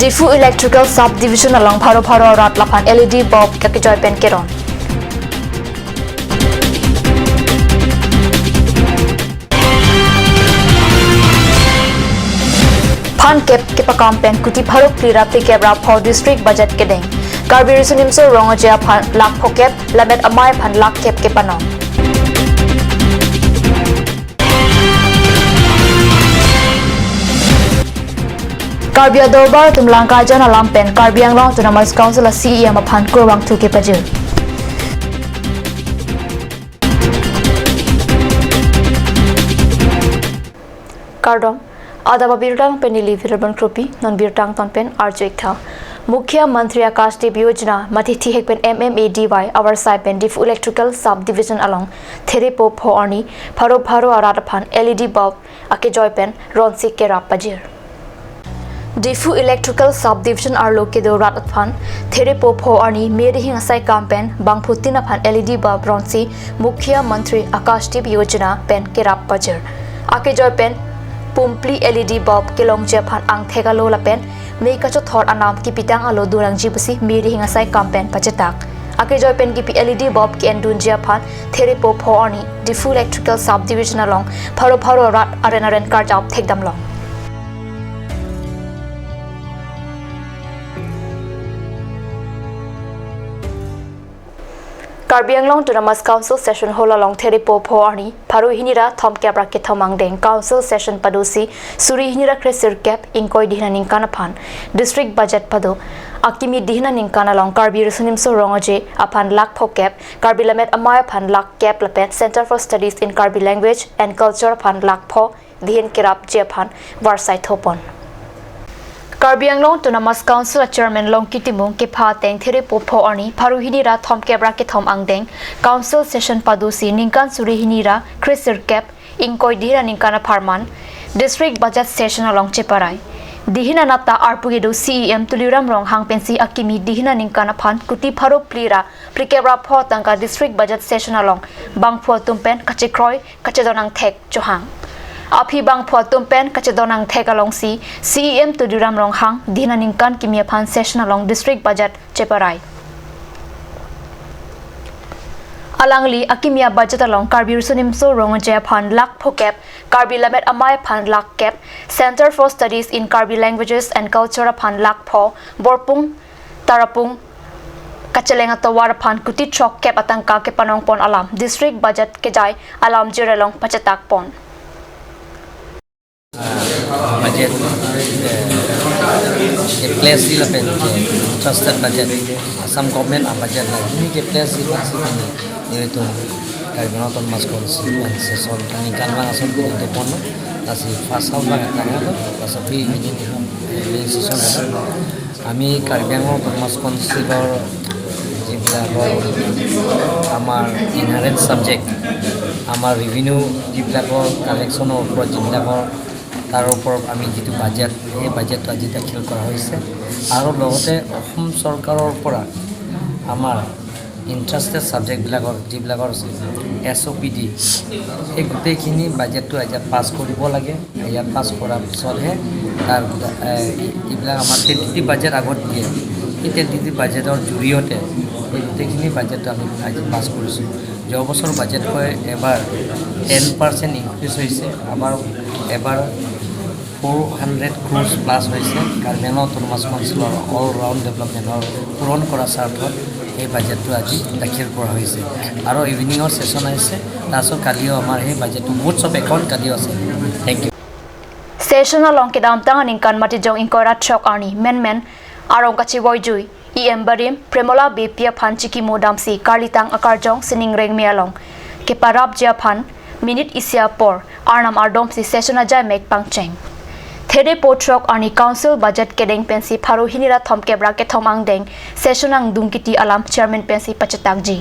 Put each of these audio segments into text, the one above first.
Difu Electrical Subdivision along Pharo Rat Lapan LED bulb Kakijoy Penkeron. Pan Kep Kepakampen Kuti Pharo Klira Pikebra for District Budget Kedeng. Karbirisunimso Rongoja Pan Lak Pokep Lamet Amay Pan Lak Kep Kepanon. Karbia Dorbar Tumlangka Jana Lampen Karbiang Long to Namas Council CEM Apan Kurwang Tuke Pajil. Kardom Adaba Birtang Penili Virban Krupi Non Birtang Tonpen Arjekta Mukhya Mantri Akash Dev Yojana Matithi Hekpen MMADY our Saipen Difu Electrical Subdivision along Therepo Porni Pharo Aratapan LED bulb Akejoypen Ronsi Kerap Pajir. Difu Electrical Subdivision are located at Ratpan, Therepo Arni, Medihing Asai Kampen, Bangputina Pan LED bulb Ronsi, Mukhya Mantri Akash Dev Yojana Pen Kerap Pajir. Akejoy Pen Pumpli LED bulb Kilong Japan Ang Tegalo Lapen, Make a thought anam Kipitang Alo Durang Jibasi, Medihing Asai Kampen Pajatak. Akejoy Pen Kipi LED bulb Ki Endun Japan, Therepo Arni, Difu Electrical Subdivision along, Pharo Rat Arenaren Karjab Take them long. Karbiang Long to Namas Council Session Hall along Therepo Arni, Pharo Hinira Thom Kabra Ketomang Deng Council Session Padosi, Suri Hinira Kresir Cap, Inkoi Dihna Ninkanapan, District Budget Pado, Akimi Dihna Ninkana long Karbi Rusunimso Rongoje, Apan Lak Pokep, Karbi Lamet Amaya Pan Lak Cap Lapet, Center for Studies in Karbi Language and Culture Pan Lak Po, Dihin Kirap Japan, Varsai Thopon. Karbiang Long to Namas Council Chairman Long Kitimung Kepa Teng Therepo Arni, Pharo Hinira Thom Kabra Ketom Angdeng, Council Session Padusi Ninkan Suri Hinira, Kresir Cap, Inkoi Dihna Ninkana Parman, District Budget Session along Cheparai. Dihina Nata Arpugido CEM Tuliram Rong Hang Pensi Akimi Dihina Ninkana Pan, Kuti Pharo Plira, Prikebra Po Tangka District Budget Session along, Bangpo Tumpen, Kachikroy, Kachedonang Tek Johang. Api bang phwa tumpen kachedonang thekalong si CEM to Duram Rong Hang Dihna Ningkan Kimia Pan Session along District Budget Cheparai. Alangli Akimia Budget along Karbi Rusunimso Rongoja Pan Lak Pokep Karbi Lamet Amay Pan Lak Kep Center for Studies in Karbi Languages and Culture Pan Lak Po Borpung Tarapung Kachelenga Tawar Pan Kuti Chok Kep Atangka Kepanong Pon Alam District Budget Kejai Alam Jirelong Pachatak Pon. Budget place di lapen trusted budget some government a budget la ini ke place di masih ini itu karena ton mas konstituen seson kami kan langsung di depan nasi pasal banget kan itu tapi ini seson kami karena ton mas konstituen jika আমার inherent subject আমার revenue jika collection of project তার উপর আমি যেটো budget এই বাজেটটো আজি দাখিল কৰা হৈছে আৰু লগতে অসম চৰকাৰৰ পৰা আমাৰ ইন্টাৰেষ্টেড সাবজেক্ট বিলাকৰ যিবিলাকৰ SOPD এই গোটেইখিনি বাজেটটো আজি পাস কৰিব লাগে ইয়াত পাস কৰাৰ পিছতহে তাৰ যিবিলাক আমাৰ টেন্টেটিভ বাজেট আগত দিয়ে এই টেন্টেটিভ বাজেটৰ জৰিয়তে এই গোটেইখিনি বাজেটটো আমি আজি পাস কৰিছোঁ যোৱা বছৰ বাজেটকৈ এবাৰ 10% ইনক্ৰিজ হৈছে আমাৰ এবাৰ 400 crores plus হৈছে কারণ অটোনমাস কাউন্সিলৰ অল ৰাউন্ড ডেভেলপমেন্টৰ পূৰণ কৰা স্বাৰ্থত এই বাজেটটো আজি দাখিল কৰা হৈছে আৰু ইভিনিংৰ সেশন আছে তাৰছত কালিও আমাৰ এই বাজেটটো বহুত সব একাউন্ট কালিও আছে thank you Session along Kedam Tangan Inkan Matijong Inkorat Chok Arni Men Arong Kachi Boyjui EM Barim Premola Bepia Pan Chiki Modamsi Karlitang Akarjong Sining Reng Mialong Keparab Japan Minute Isia Por Arnam Ardomsi Session Ajay Mek Pangcheng Therepo Arni Council Budget Kedeng Pensi Pharo Hinira Thom Kabra Ketom Angdeng Session Ang Dungkiti Alam Chairman Pensi Pachatagji.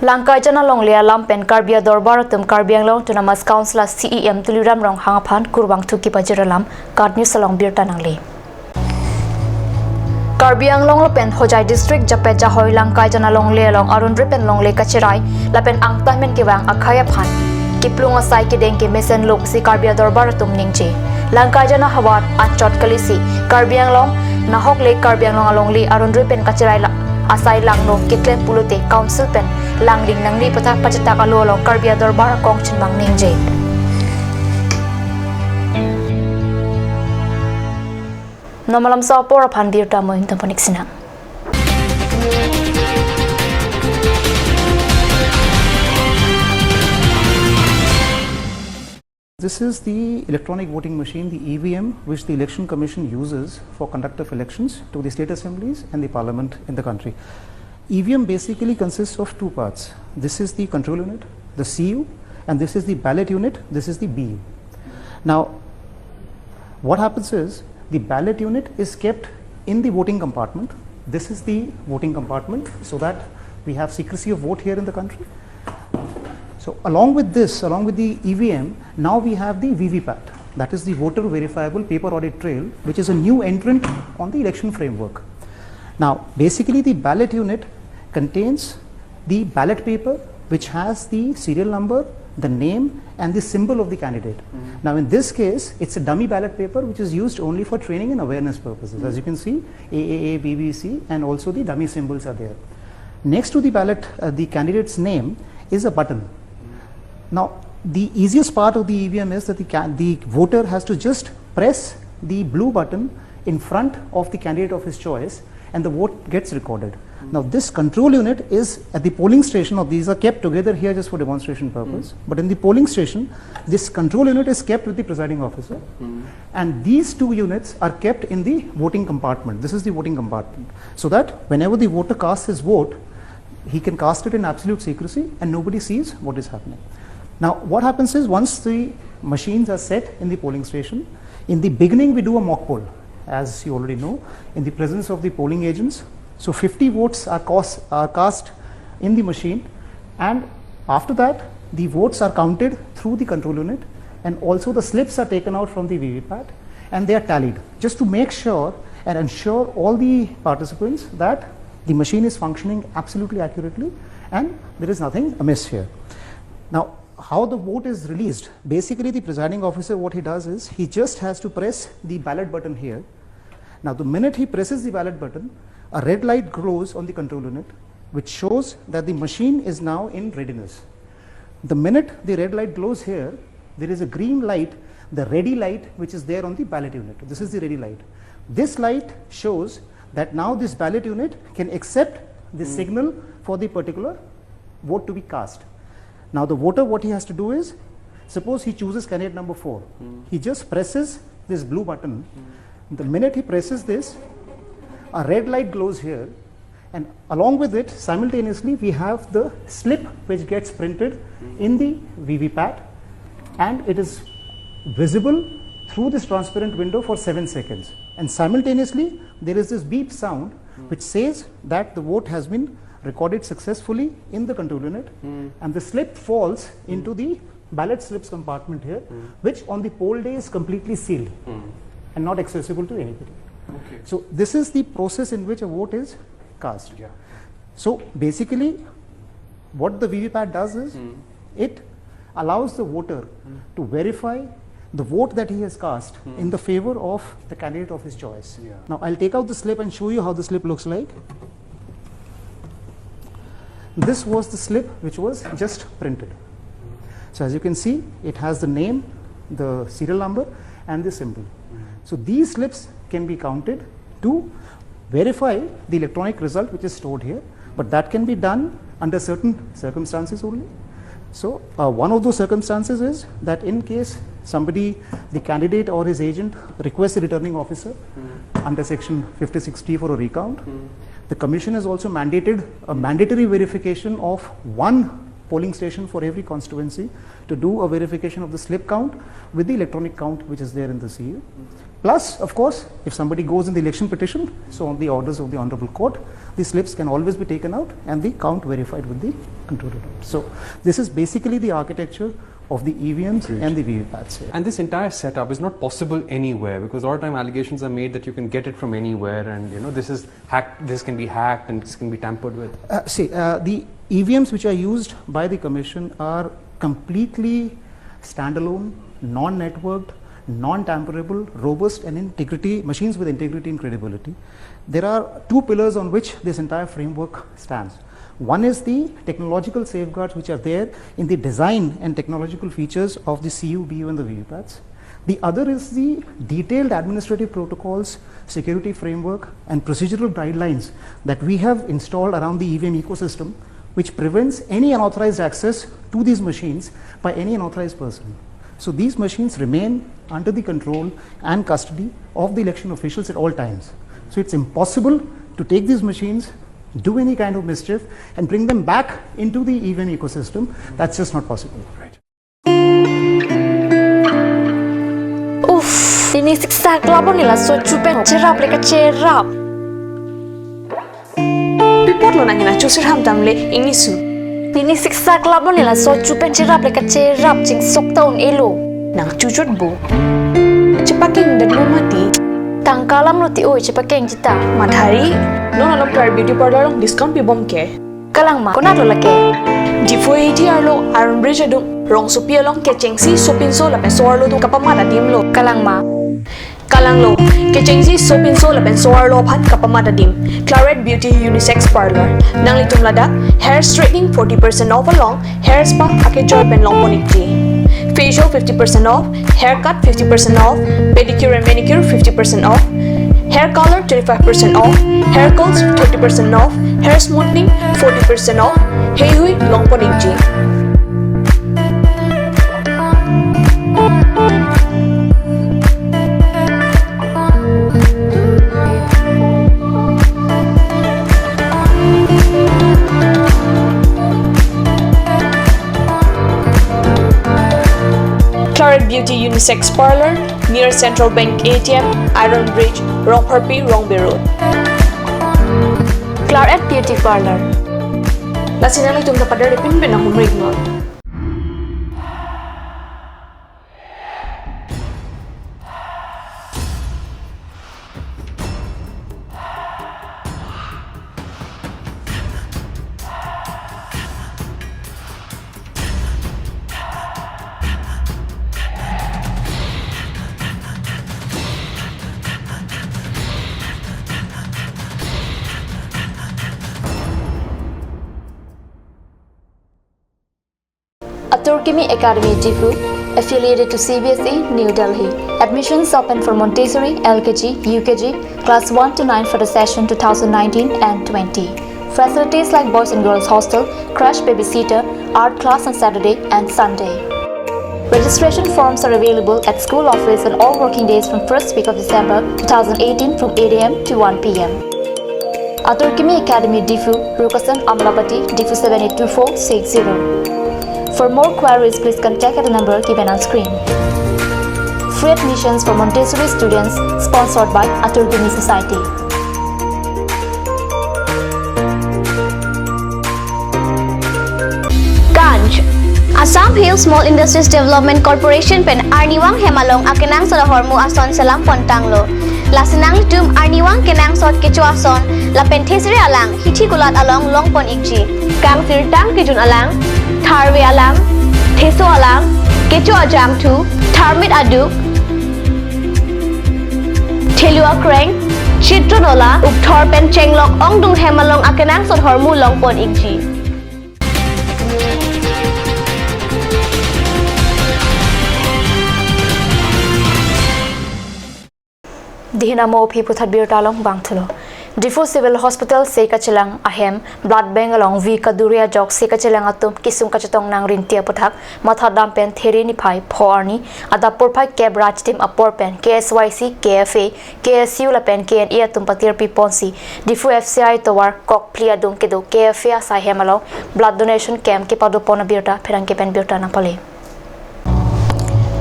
Langkai Jana Long Lea Lampen Karbia Dorbaratum Karbiang Long to Namas Council CEM Tuliram Rong Hangapan Kurwang Tuki Pajiralam Card News along Birtanangli. Karbiang Long Lapen Hojai District Japet Jahoy Langkai Jana Long Le Long Arun Ripen Long Le Kachirai Lapen Angtamen Kiwang Akaya Pan kiplung asai ke deng ke mesen lok si Karbi Dorbar tum ningche langka jana hawat achot kalisi Karbi Anglong nahok le Karbi Anglong alongli arundri pen kachirai la asai langno kitlen pulute council pen langling nangli patha pachata ka lo Karbi Dorbar kong chinmang ningje Nomalam sa por phan bir ta mo hintam panik sinang This is the electronic voting machine, the EVM, which the Election Commission uses for conduct of elections to the state assemblies and the parliament in the country. EVM basically consists of two parts. This is the control unit, the CU, and this is the ballot unit, this is the BU. Now, what happens is the ballot unit is kept in the voting compartment. This is the voting compartment so that we have secrecy of vote here in the country. So along with this, along with the EVM, now we have the VVPAT, that is the voter verifiable paper audit trail, which is a new entrant on the election framework. Now basically the ballot unit contains the ballot paper which has the serial number, the name and the symbol of the candidate. Now in this case, it's a dummy ballot paper which is used only for training and awareness purposes. As you can see, AAA, BBC and also the dummy symbols are there. Next to the ballot, the candidate's name is a button. Now, the easiest part of the EVM is that the voter has to just press the blue button in front of the candidate of his choice and the vote gets recorded. Now, this control unit is at the polling station, or these are kept together here just for demonstration purpose. But in the polling station, this control unit is kept with the presiding officer. And these two units are kept in the voting compartment. This is the voting compartment. So that whenever the voter casts his vote, he can cast it in absolute secrecy and nobody sees what is happening. Now, what happens is once the machines are set in the polling station, in the beginning we do a mock poll, as you already know, in the presence of the polling agents. So 50 votes are cast in the machine, and after that the votes are counted through the control unit, and also the slips are taken out from the VVPAT and they are tallied, just to make sure and ensure all the participants that the machine is functioning absolutely accurately and there is nothing amiss here. Now, how the vote is released, basically the presiding officer, what he does is he just has to press the ballot button here. Now the minute he presses the ballot button, a red light glows on the control unit which shows that the machine is now in readiness. The minute the red light glows here, there is a green light, the ready light, which is there on the ballot unit. This is the ready light. This light shows that now this ballot unit can accept the signal for the particular vote to be cast. Now the voter, what he has to do is, suppose he chooses candidate number 4. He just presses this blue button. The minute he presses this, a red light glows here, and along with it, simultaneously, we have the slip which gets printed in the VVPAT, and it is visible through this transparent window for 7 seconds. And simultaneously, there is this beep sound which says that the vote has been recorded successfully in the control unit, and the slip falls into the ballot slips compartment here, which on the poll day is completely sealed and not accessible to anybody. Okay. So this is the process in which a vote is cast. Yeah. So basically what the VVPAT does is it allows the voter to verify the vote that he has cast in the favor of the candidate of his choice. Yeah. Now I'll take out the slip and show you how the slip looks like. This was the slip which was just printed. So as you can see, it has the name, the serial number and the symbol. So these slips can be counted to verify the electronic result which is stored here, but that can be done under certain circumstances only. So one of those circumstances is that in case somebody, the candidate or his agent requests the returning officer under section 56T for a recount, the commission has also mandated a mandatory verification of one polling station for every constituency to do a verification of the slip count with the electronic count which is there in the CU. Plus, of course, if somebody goes in the election petition, so on the orders of the Honorable Court, the slips can always be taken out and the count verified with the controller. So this is basically the architecture of the EVMs and the VVPATs here. And this entire setup is not possible anywhere, because a lot of time allegations are made that you can get it from anywhere, and this is hacked, this can be hacked and this can be tampered with. The EVMs which are used by the commission are completely standalone, non-networked, non-tamperable, robust and integrity, machines with integrity and credibility. There are two pillars on which this entire framework stands. One is the technological safeguards which are there in the design and technological features of the CU, BU and the VVPATs. The other is the detailed administrative protocols, security framework and procedural guidelines that we have installed around the EVM ecosystem, which prevents any unauthorized access to these machines by any unauthorized person. So these machines remain under the control and custody of the election officials at all times. So it's impossible to take these machines, do any kind of mischief and bring them back into the EVM ecosystem. That's just not possible. Right. Uff, ini siksa kelabon nila so cupen cerap leka cerap. Report lo nangina chusir ham tamle ingisu. Ini siksa kelabon nila so cupen cerap leka cerap cing sok tahun elo. Nang cucut bu. Cepaking dan lo mati. Tangkalam lo ti oi cepakeng cita. Madhari, lo nalok Clarett Beauty Parlor long discount pi bom ke. Kalang ma, konat lo lake. Di foi ti arlo Iron Bridge adung rong supi along ke chengsi sopinso la pesor lo tu kapamada dim lo. Kalang ma. Kalang lo, ke chengsi sopinso la pesor lo phat kapamada dim. Clarett Beauty Unisex Parlor. Nang litum lada, hair straightening 40% off along, hair spa ake joy pen long ponikti. Facial 50% off, haircut 50% off, pedicure and manicure 50% off, hair color 25% off, hair curls 30% off, hair smoothing 40% off. Hey hui long ponikji. Clarett Beauty Unisex Parlor near Central Bank ATM, Iron Bridge, Rongparpi, Rongbe Road. Clarett Beauty Parlor. Lasinang itong kapadar ipin ang humrig nun. Aturkimi Academy Difu, affiliated to CBSE, New Delhi. Admissions open for Montessori, LKG, UKG, class 1 to 9 for the session 2019 and 20. Facilities like boys and girls hostel, crash babysitter, art class on Saturday and Sunday. Registration forms are available at school office on all working days from first week of December 2018 from 8 a.m. to 1 p.m. Aturkimi Academy Difu, Rukasan Amlapati, Difu 782460. For more queries, please contact at the number given on screen. Free admissions for Montessori students sponsored by Aturkimi Society. Ganj Assam Hill Small Industries Development Corporation pen Arniwang Hemalong akenang sa hormu ason salam pontanglo. Lasinang tum Arniwang kenang sot kecuason la penthesri alang hithi gulat along longpon ikji. Kang sirtang kijun alang Tharwe alam, Theso alam, Kecho ajam tu, Tharmit aduk, Thelua kreng, Chitronola, Ukthor pen chenglok ong dung hemalong akenang sot hormu longpon ikji. Dihinamo Piputhat Birtalong Bangthulo. Difu Civil Hospital Sekachilang Ahem Blood Bank along V Kaduria Jok Sekachilang Atum Kisung Kachatong Nang Rintia Puthak Matha Dampen Theri Nipai Phoarni Adapur Pai Cab Raj Team Aporpen KSYC KFA KSU Lapen KNE Atum Patir Piponsi Difu FCI Towar Kok Plia Dung Kedo KFA Sahem along Blood Donation Camp Kipado Pona Birta Perang Kepen Birta Napale.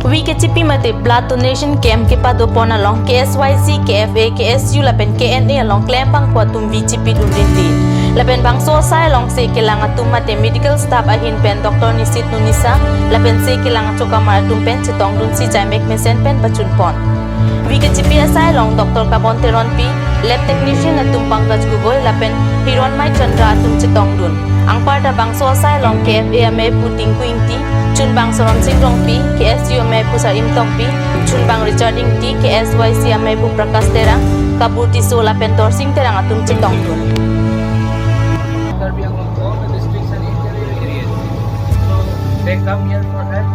We get mate blood donation camp ke pado pon along KSYC, KFA, KSU lapen KNA along klempang kwatum VCP dundinti. Lapen bangso sa along se kilang atum mate medical staff ahin pen Dr. Nisit Nunisa, lapen se kilang atoka maratum pen chitong dun si Jamek Mesen pen bachun pon. We get sa along Dr. Kabon Teron P, lab technician atum Pankaj Gugoy lapen Hiron Mai Chandra atum chitong dun. ang parta bang so sai long KFA ame puting kuingti chun bang sorom singrong pi KSU ame pu sa imtong pi chun bang recording ti KSYC ame pu prakas terang kabuti so la pentor sing terang atum chitong tun. Karbi Anglong, all the districts and interior areas. So they come here for help,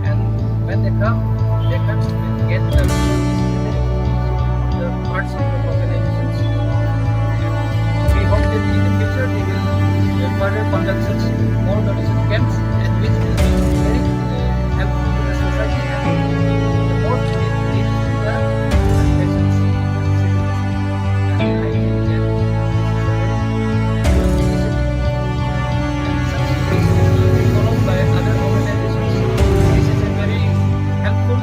and when they come get the parts of the organizations. We hope that in the future they will further conduct such more donation camps, and which will be very helpful to the society, and the more we need to the patients. And I think that followed by other organizations. This is a very helpful,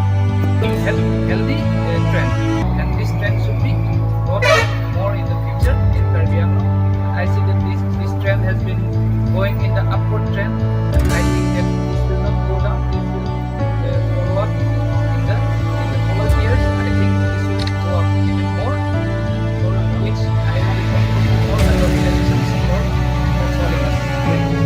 healthy trend, and this trend should be brought more in the future in Karbi Anglong. I see that this trend has been going in the upward trend, and I think that this will not go down. This will follow up in the following years. I think this will go up even more, for which I really thank all the organizations for supporting us. Thank you.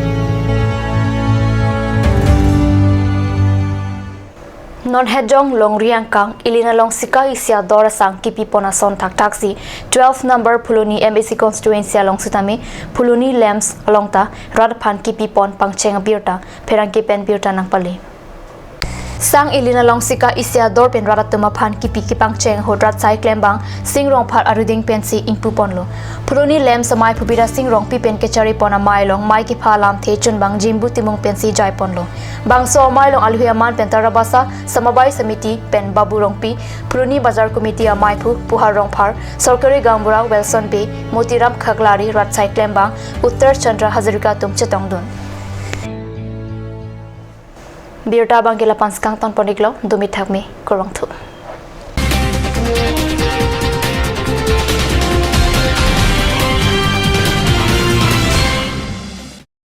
Non hejong long riang kang ilina long sika isia dora sang kipi pona son tak taksi 12 number Puluni MBC constituency along sutami Puluni Lambs alongta radphan kipi pon pangcheng birta pherang ki pen birta nang pali sang ilina long sika isia dor pen rarat tuma phan kipi ki pangcheng hodrat sai klembang singrong phar aruding pensi ingpu ponlo Puluni Lambs samai phubira singrong pi pen ke chari pona mailong mai ki phalam the chunbang jimbu timung pensi jai ponlo bangso mailong alhuya man pen tarabasa samabai samiti pen babu rongpi Puruni bazar committee amai phu puhar rongphar sarkari gambura Wilson Bay Motiram Khaglari Ratsai Klembang Uttar Chandra Hazarika tumche tongdun Birta bangila panskang ton poniglo dumithakmi korongthu